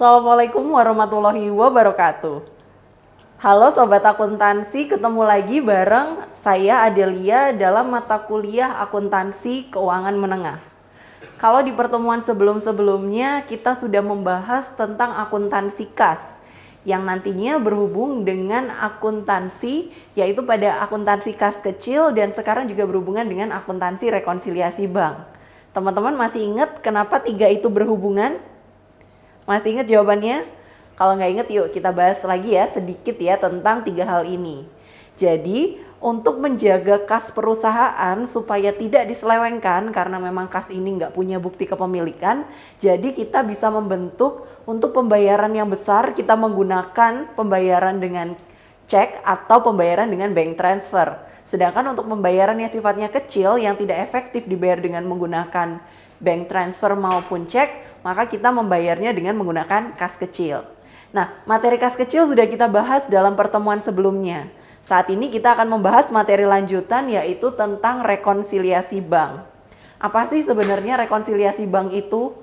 Assalamualaikum warahmatullahi wabarakatuh. Halo Sobat Akuntansi, ketemu lagi bareng saya Adelia dalam mata kuliah Akuntansi Keuangan Menengah. Kalau di pertemuan sebelum-sebelumnya kita sudah membahas tentang akuntansi kas yang nantinya berhubung dengan akuntansi, yaitu pada akuntansi kas kecil dan sekarang juga berhubungan dengan akuntansi rekonsiliasi bank. Teman-teman masih ingat kenapa tiga itu berhubungan? Masih ingat jawabannya? Kalau nggak ingat, yuk kita bahas lagi ya sedikit ya tentang tiga hal ini. Jadi, untuk menjaga kas perusahaan supaya tidak diselewengkan karena memang kas ini nggak punya bukti kepemilikan, jadi kita bisa membentuk untuk pembayaran yang besar kita menggunakan pembayaran dengan cek atau pembayaran dengan bank transfer. Sedangkan untuk pembayaran yang sifatnya kecil yang tidak efektif dibayar dengan menggunakan bank transfer maupun cek, maka kita membayarnya dengan menggunakan kas kecil. Nah, materi kas kecil sudah kita bahas dalam pertemuan sebelumnya. Saat ini kita akan membahas materi lanjutan yaitu tentang rekonsiliasi bank. Apa sih sebenarnya rekonsiliasi bank itu?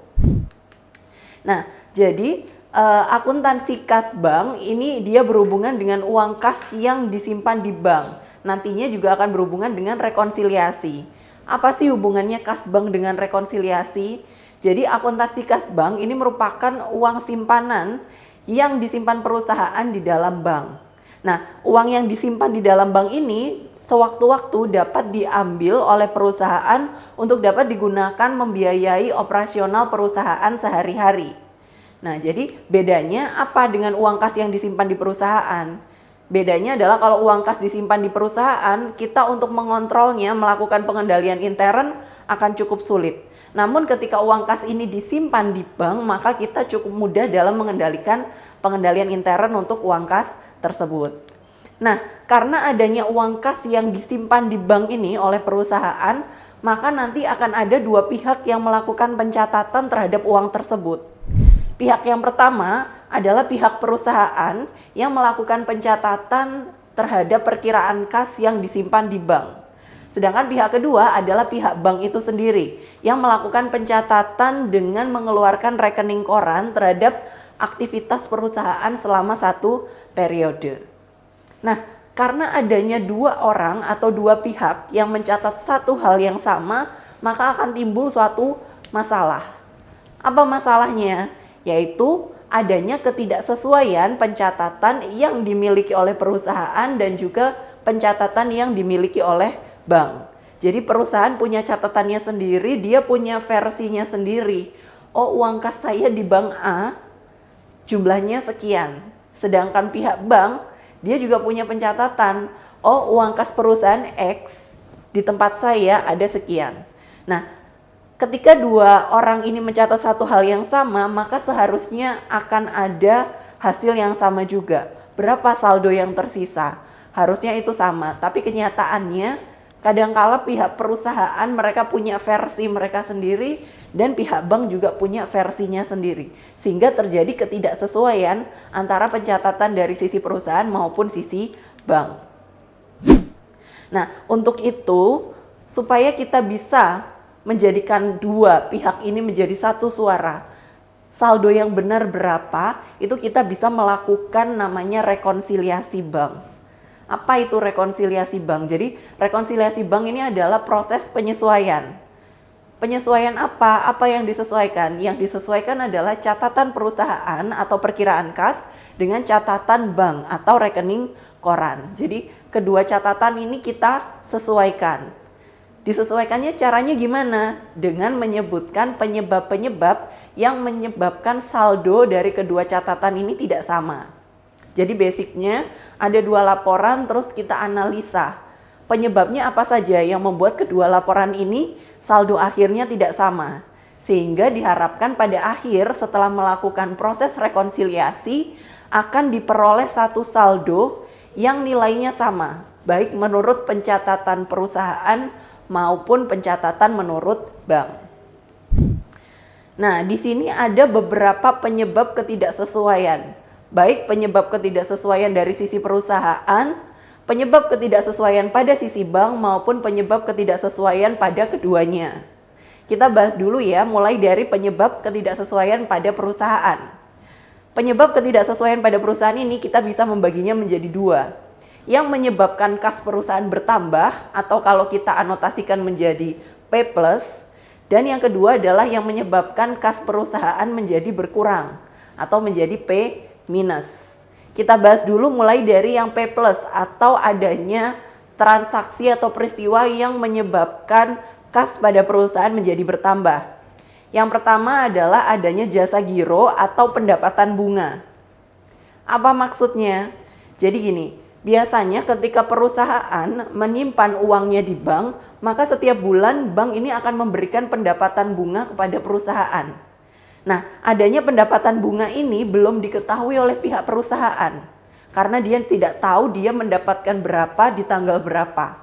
Nah, jadi akuntansi kas bank ini dia berhubungan dengan uang kas yang disimpan di bank. Nantinya juga akan berhubungan dengan rekonsiliasi. Apa sih hubungannya kas bank dengan rekonsiliasi? Jadi akuntansi kas bank ini merupakan uang simpanan yang disimpan perusahaan di dalam bank. Nah, uang yang disimpan di dalam bank ini sewaktu-waktu dapat diambil oleh perusahaan untuk dapat digunakan membiayai operasional perusahaan sehari-hari. Nah, jadi bedanya apa dengan uang kas yang disimpan di perusahaan? Bedanya adalah kalau uang kas disimpan di perusahaan, kita untuk mengontrolnya, melakukan pengendalian intern akan cukup sulit. Namun ketika uang kas ini disimpan di bank, maka kita cukup mudah dalam mengendalikan pengendalian intern untuk uang kas tersebut. Nah, karena adanya uang kas yang disimpan di bank ini oleh perusahaan, maka nanti akan ada dua pihak yang melakukan pencatatan terhadap uang tersebut. Pihak yang pertama adalah pihak perusahaan yang melakukan pencatatan terhadap perkiraan kas yang disimpan di bank. Sedangkan pihak kedua adalah pihak bank itu sendiri yang melakukan pencatatan dengan mengeluarkan rekening koran terhadap aktivitas perusahaan selama satu periode. Nah, karena adanya dua orang atau dua pihak yang mencatat satu hal yang sama, maka akan timbul suatu masalah. Apa masalahnya? Yaitu adanya ketidaksesuaian pencatatan yang dimiliki oleh perusahaan dan juga pencatatan yang dimiliki oleh bank. Jadi perusahaan punya catatannya sendiri, dia punya versinya sendiri. Oh, uang kas saya di bank A jumlahnya sekian. Sedangkan pihak bank, dia juga punya pencatatan. Oh, uang kas perusahaan X di tempat saya ada sekian. Nah, ketika dua orang ini mencatat satu hal yang sama, maka seharusnya akan ada hasil yang sama juga. Berapa saldo yang tersisa? Harusnya itu sama, tapi kenyataannya kadangkala pihak perusahaan mereka punya versi mereka sendiri dan pihak bank juga punya versinya sendiri. Sehingga terjadi ketidaksesuaian antara pencatatan dari sisi perusahaan maupun sisi bank. Nah, untuk itu supaya kita bisa menjadikan dua pihak ini menjadi satu suara, saldo yang benar berapa, itu kita bisa melakukan namanya rekonsiliasi bank. Apa itu rekonsiliasi bank? Jadi rekonsiliasi bank ini adalah proses penyesuaian. Penyesuaian apa? Apa yang disesuaikan? Yang disesuaikan adalah catatan perusahaan atau perkiraan kas dengan catatan bank atau rekening koran. Jadi kedua catatan ini kita sesuaikan. Disesuaikannya caranya gimana? Dengan menyebutkan penyebab-penyebab yang menyebabkan saldo dari kedua catatan ini tidak sama. Jadi basicnya ada dua laporan, terus kita analisa penyebabnya apa saja yang membuat kedua laporan ini saldo akhirnya tidak sama. Sehingga diharapkan pada akhir setelah melakukan proses rekonsiliasi akan diperoleh satu saldo yang nilainya sama, baik menurut pencatatan perusahaan maupun pencatatan menurut bank. Nah, di sini ada beberapa penyebab ketidaksesuaian. Baik penyebab ketidaksesuaian dari sisi perusahaan, penyebab ketidaksesuaian pada sisi bank maupun penyebab ketidaksesuaian pada keduanya. Kita bahas dulu ya, mulai dari penyebab ketidaksesuaian pada perusahaan. Penyebab ketidaksesuaian pada perusahaan ini kita bisa membaginya menjadi dua. Yang menyebabkan kas perusahaan bertambah atau kalau kita anotasikan menjadi P+, dan yang kedua adalah yang menyebabkan kas perusahaan menjadi berkurang atau menjadi P-. Kita bahas dulu mulai dari yang P+ atau adanya transaksi atau peristiwa yang menyebabkan kas pada perusahaan menjadi bertambah. Yang pertama adalah adanya jasa giro atau pendapatan bunga. Apa maksudnya? Jadi gini, biasanya ketika perusahaan menyimpan uangnya di bank, maka setiap bulan bank ini akan memberikan pendapatan bunga kepada perusahaan. Nah, adanya pendapatan bunga ini belum diketahui oleh pihak perusahaan, karena dia tidak tahu dia mendapatkan berapa di tanggal berapa.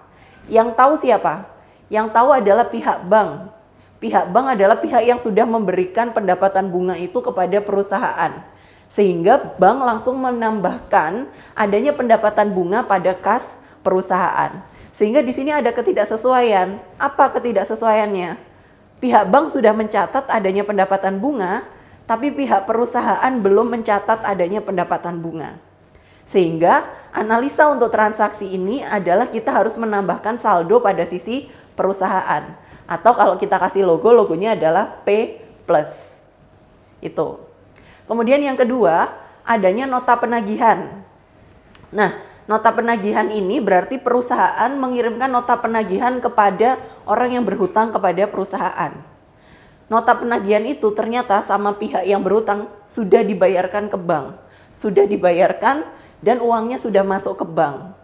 Yang tahu siapa? Yang tahu adalah pihak bank. Pihak bank adalah pihak yang sudah memberikan pendapatan bunga itu kepada perusahaan. Sehingga bank langsung menambahkan adanya pendapatan bunga pada kas perusahaan. Sehingga di sini ada ketidaksesuaian. Apa ketidaksesuaiannya? Pihak bank sudah mencatat adanya pendapatan bunga, tapi pihak perusahaan belum mencatat adanya pendapatan bunga. Sehingga analisa untuk transaksi ini adalah kita harus menambahkan saldo pada sisi perusahaan. Atau kalau kita kasih logonya adalah P+. Itu. Kemudian yang kedua, adanya nota penagihan. Nah, nota penagihan ini berarti perusahaan mengirimkan nota penagihan kepada orang yang berhutang kepada perusahaan. Nota penagihan itu ternyata sama pihak yang berhutang sudah dibayarkan ke bank. Sudah dibayarkan dan uangnya sudah masuk ke bank.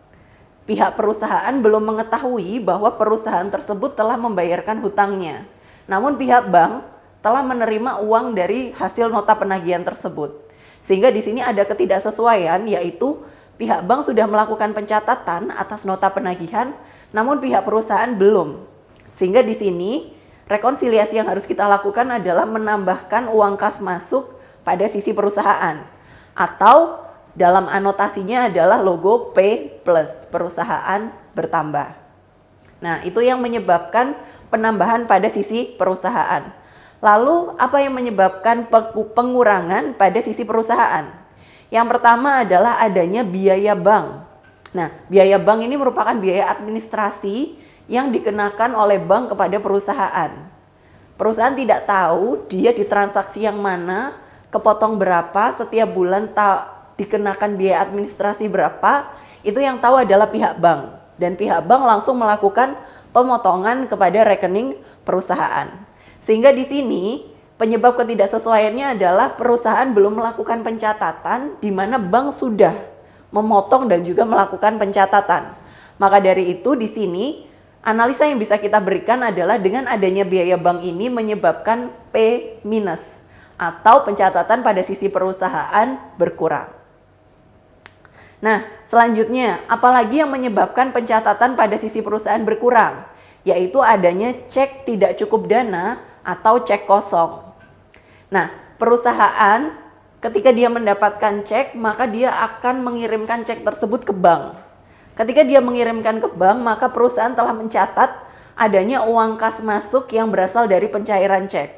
Pihak perusahaan belum mengetahui bahwa perusahaan tersebut telah membayarkan hutangnya. Namun pihak bank telah menerima uang dari hasil nota penagihan tersebut. Sehingga di sini ada ketidaksesuaian, yaitu pihak bank sudah melakukan pencatatan atas nota penagihan, namun pihak perusahaan belum. Sehingga di sini rekonsiliasi yang harus kita lakukan adalah menambahkan uang kas masuk pada sisi perusahaan. Atau dalam anotasinya adalah logo P+, perusahaan bertambah. Nah, itu yang menyebabkan penambahan pada sisi perusahaan. Lalu, apa yang menyebabkan pengurangan pada sisi perusahaan? Yang pertama adalah adanya biaya bank. Nah, biaya bank ini merupakan biaya administrasi yang dikenakan oleh bank kepada perusahaan. Perusahaan tidak tahu dia di transaksi yang mana, kepotong berapa, setiap bulan dikenakan biaya administrasi berapa, itu yang tahu adalah pihak bank. Dan pihak bank langsung melakukan pemotongan kepada rekening perusahaan. Sehingga di sini penyebab ketidaksesuaiannya adalah perusahaan belum melakukan pencatatan di mana bank sudah memotong dan juga melakukan pencatatan. Maka dari itu di sini analisa yang bisa kita berikan adalah dengan adanya biaya bank ini menyebabkan P- atau pencatatan pada sisi perusahaan berkurang. Nah, selanjutnya apalagi yang menyebabkan pencatatan pada sisi perusahaan berkurang? Yaitu adanya cek tidak cukup dana atau cek kosong. Nah, perusahaan ketika dia mendapatkan cek, maka dia akan mengirimkan cek tersebut ke bank. Ketika dia mengirimkan ke bank, maka perusahaan telah mencatat adanya uang kas masuk yang berasal dari pencairan cek.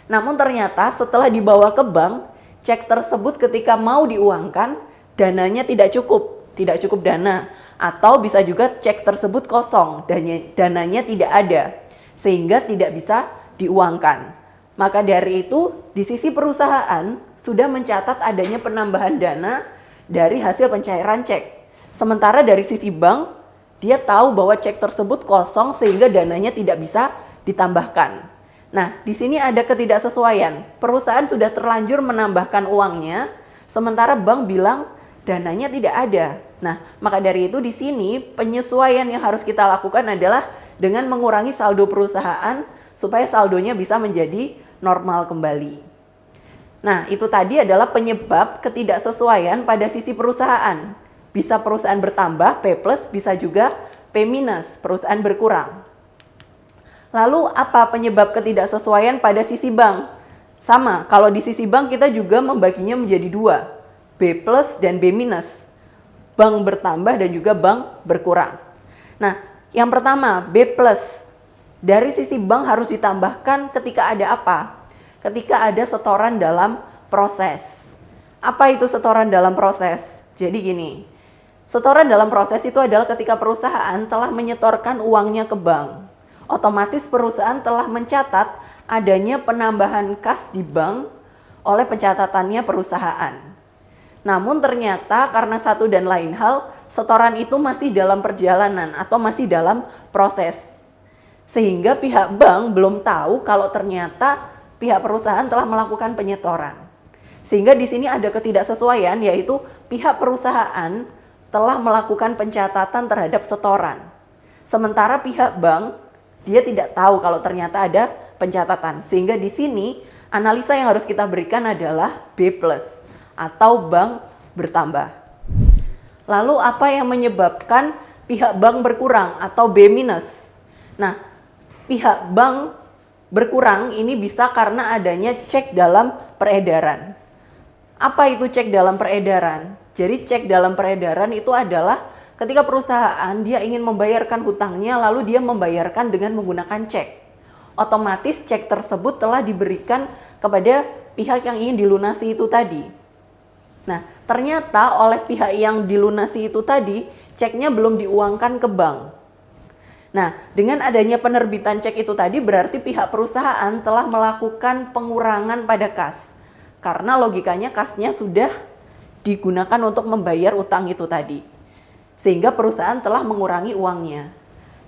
Namun ternyata setelah dibawa ke bank, cek tersebut ketika mau diuangkan, dananya tidak cukup dana. Atau bisa juga cek tersebut kosong, dananya tidak ada, sehingga tidak bisa diuangkan. Maka dari itu, di sisi perusahaan sudah mencatat adanya penambahan dana dari hasil pencairan cek. Sementara dari sisi bank, dia tahu bahwa cek tersebut kosong sehingga dananya tidak bisa ditambahkan. Nah, di sini ada ketidaksesuaian. Perusahaan sudah terlanjur menambahkan uangnya, sementara bank bilang dananya tidak ada. Nah, maka dari itu di sini penyesuaian yang harus kita lakukan adalah dengan mengurangi saldo perusahaan supaya saldonya bisa menjadi normal kembali. Nah, itu tadi adalah penyebab ketidaksesuaian pada sisi perusahaan. Bisa perusahaan bertambah, P+, bisa juga P-, perusahaan berkurang. Lalu apa penyebab ketidaksesuaian pada sisi bank? Sama, kalau di sisi bank kita juga membaginya menjadi dua, B+ dan B-. Bank bertambah dan juga bank berkurang. Nah, yang pertama, B+. Dari sisi bank harus ditambahkan ketika ada apa? Ketika ada setoran dalam proses. Apa itu setoran dalam proses? Jadi gini, setoran dalam proses itu adalah ketika perusahaan telah menyetorkan uangnya ke bank. Otomatis perusahaan telah mencatat adanya penambahan kas di bank oleh pencatatannya perusahaan. Namun ternyata karena satu dan lain hal, setoran itu masih dalam perjalanan atau masih dalam proses. Sehingga pihak bank belum tahu kalau ternyata pihak perusahaan telah melakukan penyetoran. Sehingga di sini ada ketidaksesuaian, yaitu pihak perusahaan telah melakukan pencatatan terhadap setoran. Sementara pihak bank, dia tidak tahu kalau ternyata ada pencatatan. Sehingga di sini analisa yang harus kita berikan adalah B+ atau bank bertambah. Lalu apa yang menyebabkan pihak bank berkurang atau B-? Nah, pihak bank berkurang ini bisa karena adanya cek dalam peredaran. Apa itu cek dalam peredaran? Jadi cek dalam peredaran itu adalah ketika perusahaan dia ingin membayarkan hutangnya lalu dia membayarkan dengan menggunakan cek. Otomatis cek tersebut telah diberikan kepada pihak yang ingin dilunasi itu tadi. Nah, ternyata oleh pihak yang dilunasi itu tadi, ceknya belum diuangkan ke bank. Nah, dengan adanya penerbitan cek itu tadi berarti pihak perusahaan telah melakukan pengurangan pada kas. Karena logikanya kasnya sudah digunakan untuk membayar utang itu tadi. Sehingga perusahaan telah mengurangi uangnya.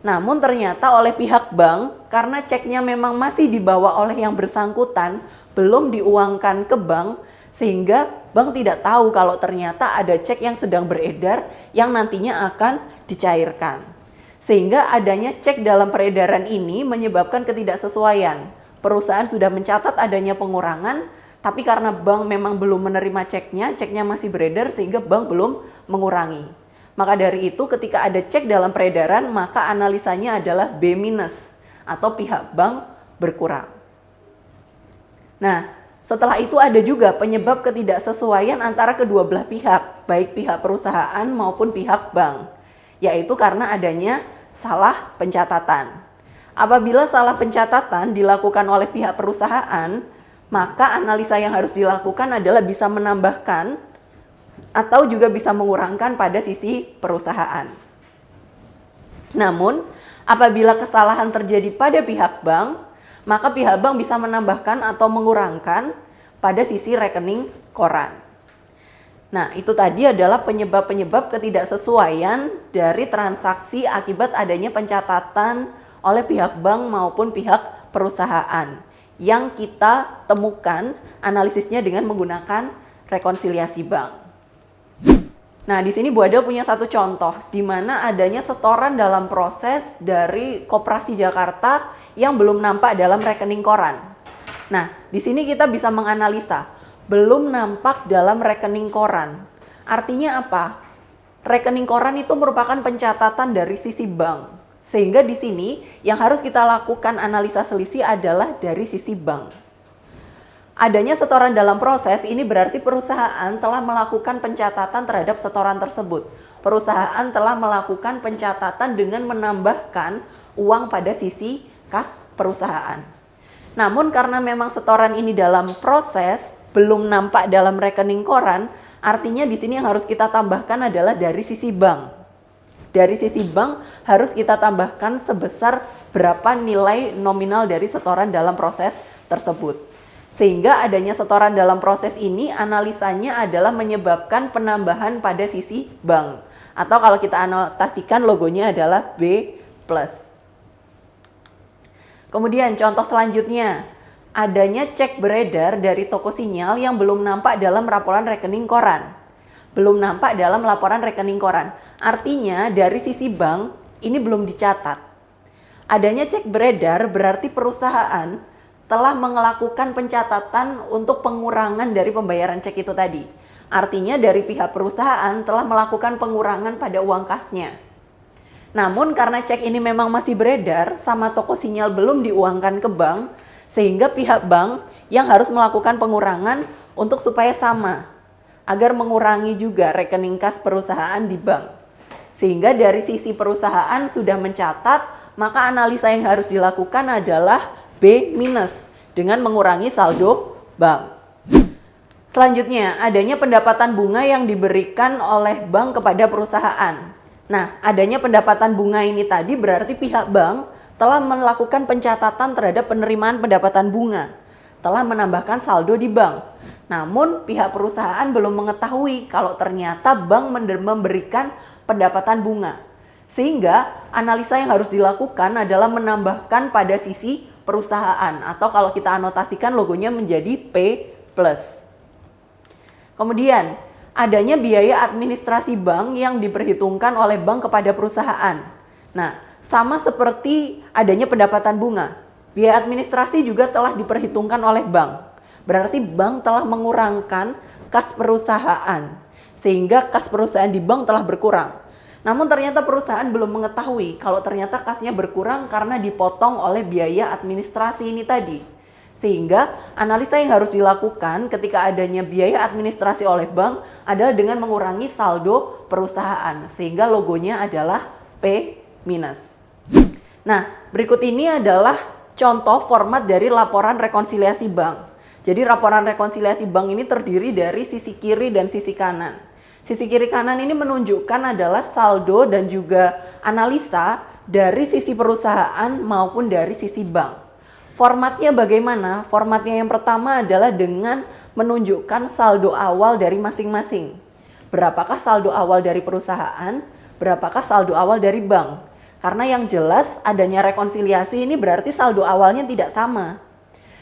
Namun ternyata oleh pihak bank, karena ceknya memang masih dibawa oleh yang bersangkutan, belum diuangkan ke bank, sehingga bank tidak tahu kalau ternyata ada cek yang sedang beredar yang nantinya akan dicairkan. Sehingga adanya cek dalam peredaran ini menyebabkan ketidaksesuaian. Perusahaan sudah mencatat adanya pengurangan, tapi karena bank memang belum menerima ceknya masih beredar sehingga bank belum mengurangi. Maka dari itu ketika ada cek dalam peredaran, maka analisanya adalah B- atau pihak bank berkurang. Nah, setelah itu ada juga penyebab ketidaksesuaian antara kedua belah pihak, baik pihak perusahaan maupun pihak bank, yaitu karena adanya salah pencatatan. Apabila salah pencatatan dilakukan oleh pihak perusahaan, maka analisa yang harus dilakukan adalah bisa menambahkan atau juga bisa mengurangkan pada sisi perusahaan. Namun, apabila kesalahan terjadi pada pihak bank, maka pihak bank bisa menambahkan atau mengurangkan pada sisi rekening koran. Nah, itu tadi adalah penyebab-penyebab ketidaksesuaian dari transaksi akibat adanya pencatatan oleh pihak bank maupun pihak perusahaan yang kita temukan analisisnya dengan menggunakan rekonsiliasi bank. Nah, di sini Bu Adel punya satu contoh di mana adanya setoran dalam proses dari Koperasi Jakarta yang belum nampak dalam rekening koran. Nah, di sini kita bisa menganalisa belum nampak dalam rekening koran. Artinya apa? Rekening koran itu merupakan pencatatan dari sisi bank. Sehingga di sini yang harus kita lakukan analisa selisih adalah dari sisi bank. Adanya setoran dalam proses ini berarti perusahaan telah melakukan pencatatan terhadap setoran tersebut. Perusahaan telah melakukan pencatatan dengan menambahkan uang pada sisi kas perusahaan. Namun karena memang setoran ini dalam proses, belum nampak dalam rekening koran, artinya di sini yang harus kita tambahkan adalah dari sisi bank. Dari sisi bank harus kita tambahkan sebesar berapa nilai nominal dari setoran dalam proses tersebut. Sehingga adanya setoran dalam proses ini analisanya adalah menyebabkan penambahan pada sisi bank. Atau kalau kita anotasikan logonya adalah B+. Kemudian contoh selanjutnya, adanya cek beredar dari toko sinyal yang belum nampak dalam laporan rekening koran. Belum nampak dalam laporan rekening koran. Artinya dari sisi bank ini belum dicatat. Adanya cek beredar berarti perusahaan telah melakukan pencatatan untuk pengurangan dari pembayaran cek itu tadi. Artinya dari pihak perusahaan telah melakukan pengurangan pada uang kasnya. Namun karena cek ini memang masih beredar sama toko sinyal belum diuangkan ke bank, sehingga pihak bank yang harus melakukan pengurangan untuk supaya sama, agar mengurangi juga rekening kas perusahaan di bank. Sehingga dari sisi perusahaan sudah mencatat, maka analisa yang harus dilakukan adalah B- dengan mengurangi saldo bank. Selanjutnya, adanya pendapatan bunga yang diberikan oleh bank kepada perusahaan. Nah, adanya pendapatan bunga ini tadi berarti pihak bank telah melakukan pencatatan terhadap penerimaan pendapatan bunga, telah menambahkan saldo di bank. Namun, pihak perusahaan belum mengetahui kalau ternyata bank memberikan pendapatan bunga. Sehingga, analisa yang harus dilakukan adalah menambahkan pada sisi perusahaan, atau kalau kita anotasikan logonya menjadi P+. Kemudian, adanya biaya administrasi bank yang diperhitungkan oleh bank kepada perusahaan. Nah, sama seperti adanya pendapatan bunga, biaya administrasi juga telah diperhitungkan oleh bank. Berarti bank telah mengurangkan kas perusahaan, sehingga kas perusahaan di bank telah berkurang. Namun ternyata perusahaan belum mengetahui kalau ternyata kasnya berkurang karena dipotong oleh biaya administrasi ini tadi. Sehingga analisa yang harus dilakukan ketika adanya biaya administrasi oleh bank adalah dengan mengurangi saldo perusahaan, sehingga logonya adalah P-. Nah, berikut ini adalah contoh format dari laporan rekonsiliasi bank. Jadi laporan rekonsiliasi bank ini terdiri dari sisi kiri dan sisi kanan. Sisi kiri kanan ini menunjukkan adalah saldo dan juga analisa dari sisi perusahaan maupun dari sisi bank. Formatnya bagaimana? Formatnya yang pertama adalah dengan menunjukkan saldo awal dari masing-masing. Berapakah saldo awal dari perusahaan? Berapakah saldo awal dari bank? Karena yang jelas adanya rekonsiliasi ini berarti saldo awalnya tidak sama.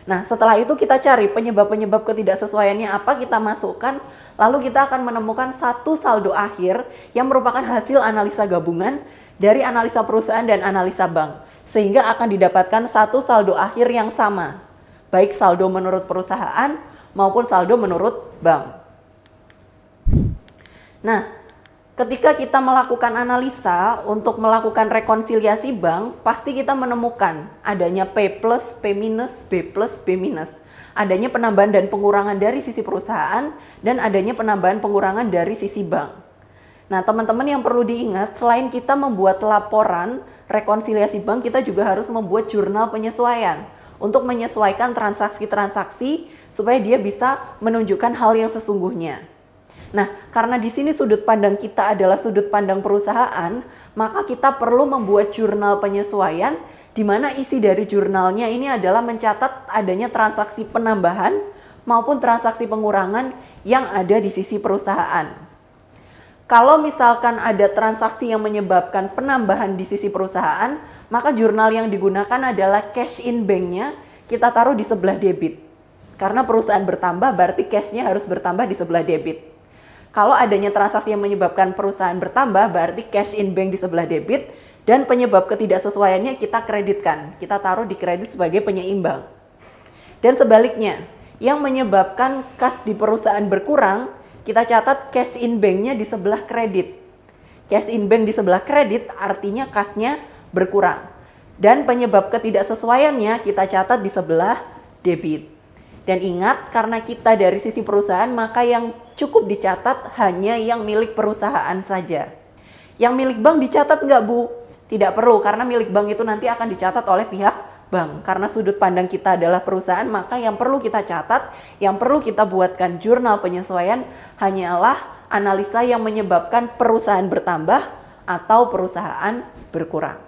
Nah, setelah itu kita cari penyebab-penyebab ketidaksesuaiannya apa, kita masukkan, lalu kita akan menemukan satu saldo akhir yang merupakan hasil analisa gabungan dari analisa perusahaan dan analisa bank. Sehingga akan didapatkan satu saldo akhir yang sama, baik saldo menurut perusahaan maupun saldo menurut bank. Nah, ketika kita melakukan analisa untuk melakukan rekonsiliasi bank, pasti kita menemukan adanya P+, P-, B+, B-. Adanya penambahan dan pengurangan dari sisi perusahaan dan adanya penambahan pengurangan dari sisi bank. Nah, teman-teman yang perlu diingat, selain kita membuat laporan rekonsiliasi bank, kita juga harus membuat jurnal penyesuaian untuk menyesuaikan transaksi-transaksi supaya dia bisa menunjukkan hal yang sesungguhnya. Nah, karena di sini sudut pandang kita adalah sudut pandang perusahaan, maka kita perlu membuat jurnal penyesuaian di mana isi dari jurnalnya ini adalah mencatat adanya transaksi penambahan maupun transaksi pengurangan yang ada di sisi perusahaan. Kalau misalkan ada transaksi yang menyebabkan penambahan di sisi perusahaan, maka jurnal yang digunakan adalah cash in bank-nya kita taruh di sebelah debit. Karena perusahaan bertambah, berarti cash-nya harus bertambah di sebelah debit. Kalau adanya transaksi yang menyebabkan perusahaan bertambah, berarti cash in bank di sebelah debit, dan penyebab ketidaksesuaiannya kita kreditkan. Kita taruh di kredit sebagai penyeimbang. Dan sebaliknya, yang menyebabkan kas di perusahaan berkurang, kita catat cash in bank-nya di sebelah kredit. Cash in bank di sebelah kredit artinya kasnya berkurang. Dan penyebab ketidaksesuaiannya kita catat di sebelah debit. Dan ingat, karena kita dari sisi perusahaan, maka yang cukup dicatat hanya yang milik perusahaan saja. Yang milik bank dicatat nggak, Bu? Tidak perlu, karena milik bank itu nanti akan dicatat oleh pihak bank. Karena sudut pandang kita adalah perusahaan, maka yang perlu kita catat, yang perlu kita buatkan jurnal penyesuaian hanyalah analisa yang menyebabkan perusahaan bertambah atau perusahaan berkurang.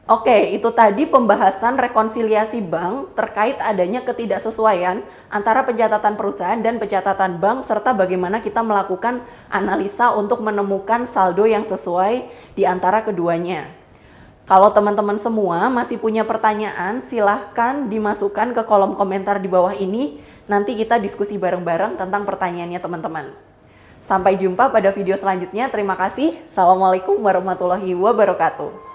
Oke, itu tadi pembahasan rekonsiliasi bank terkait adanya ketidaksesuaian antara pencatatan perusahaan dan pencatatan bank, serta bagaimana kita melakukan analisa untuk menemukan saldo yang sesuai di antara keduanya. Kalau teman-teman semua masih punya pertanyaan, silahkan dimasukkan ke kolom komentar di bawah ini. Nanti kita diskusi bareng-bareng tentang pertanyaannya teman-teman. Sampai jumpa pada video selanjutnya. Terima kasih. Assalamualaikum warahmatullahi wabarakatuh.